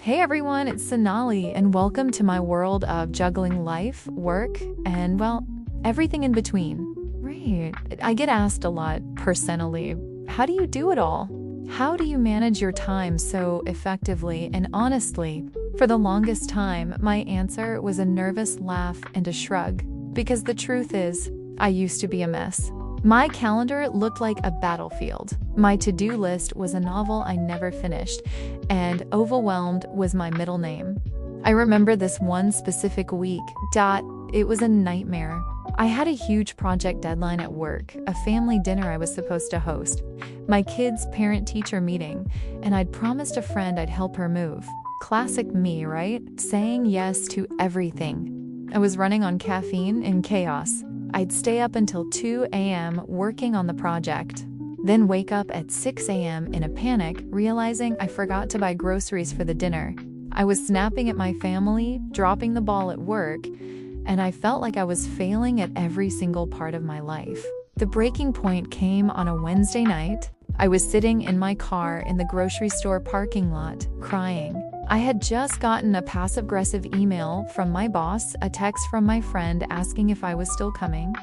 Hey everyone, it's Sonali, and welcome to my world of juggling life, work, and well, everything in between. Right. I get asked a lot personally, how do you do it all? How do you manage your time so effectively and honestly? For the longest time, my answer was a nervous laugh and a shrug. Because the truth is, I used to be a mess. My calendar looked like a battlefield. My to-do list was a novel I never finished, and overwhelmed was my middle name. I remember this one specific week. It was a nightmare. I had a huge project deadline at work, a family dinner I was supposed to host, my kids' parent-teacher meeting, and I'd promised a friend I'd help her move. Classic me, right? Saying yes to everything. I was running on caffeine and chaos. I'd stay up until 2 a.m. working on the project, then wake up at 6 a.m. in a panic, realizing I forgot to buy groceries for the dinner. I was snapping at my family, dropping the ball at work, and I felt like I was failing at every single part of my life. The breaking point came on a Wednesday night. I was sitting in my car in the grocery store parking lot, crying. I had just gotten a passive-aggressive email from my boss, a text from my friend asking if I was still coming,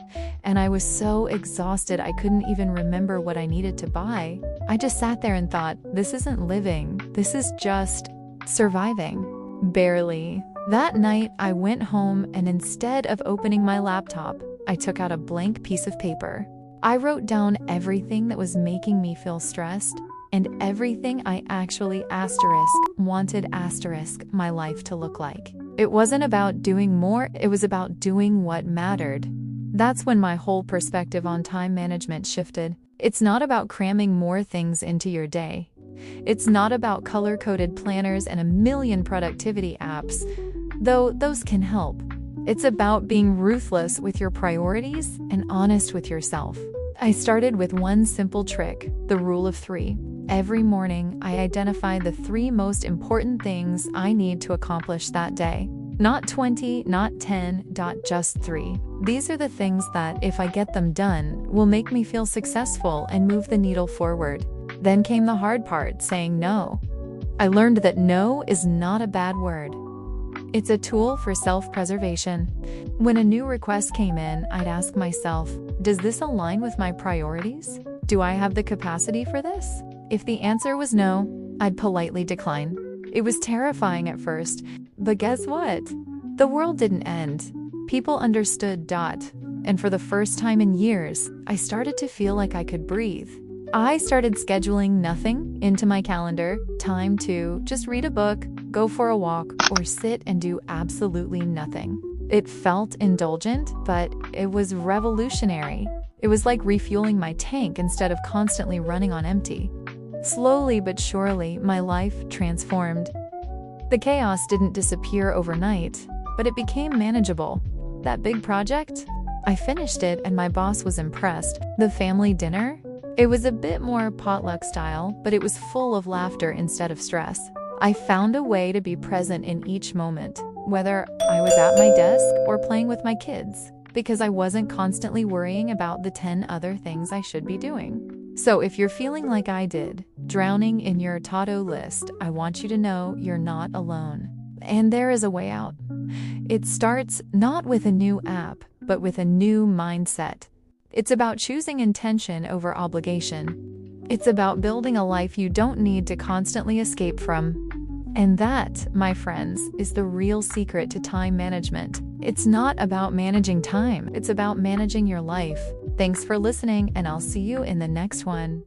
and I was so exhausted I couldn't even remember what I needed to buy. I just sat there and thought, this isn't living, this is just surviving. Barely. That night, I went home and instead of opening my laptop, I took out a blank piece of paper. I wrote down everything that was making me feel stressed, and everything I actually wanted my life to look like. It wasn't about doing more, it was about doing what mattered. That's when my whole perspective on time management shifted. It's not about cramming more things into your day. It's not about color-coded planners and a million productivity apps, though those can help. It's about being ruthless with your priorities and honest with yourself. I started with one simple trick, the rule of 3. Every morning, I identify the 3 most important things I need to accomplish that day. Not 20, not 10, just 3. These are the things that, if I get them done, will make me feel successful and move the needle forward. Then came the hard part, saying no. I learned that no is not a bad word. It's a tool for self-preservation. When a new request came in, I'd ask myself, does this align with my priorities? Do I have the capacity for this? If the answer was no, I'd politely decline. It was terrifying at first, but guess what? The world didn't end. People understood. And for the first time in years, I started to feel like I could breathe. I started scheduling nothing into my calendar, time to just read a book, go for a walk, or sit and do absolutely nothing. It felt indulgent, but it was revolutionary. It was like refueling my tank instead of constantly running on empty. Slowly but surely, my life transformed. The chaos didn't disappear overnight, but it became manageable. That big project? I finished it and my boss was impressed. The family dinner? It was a bit more potluck style, but it was full of laughter instead of stress. I found a way to be present in each moment, whether I was at my desk or playing with my kids, because I wasn't constantly worrying about the 10 other things I should be doing. So if you're feeling like I did, drowning in your to-do list, I want you to know you're not alone. And there is a way out. It starts not with a new app, but with a new mindset. It's about choosing intention over obligation. It's about building a life you don't need to constantly escape from. And that, my friends, is the real secret to time management. It's not about managing time, it's about managing your life. Thanks for listening, and I'll see you in the next one.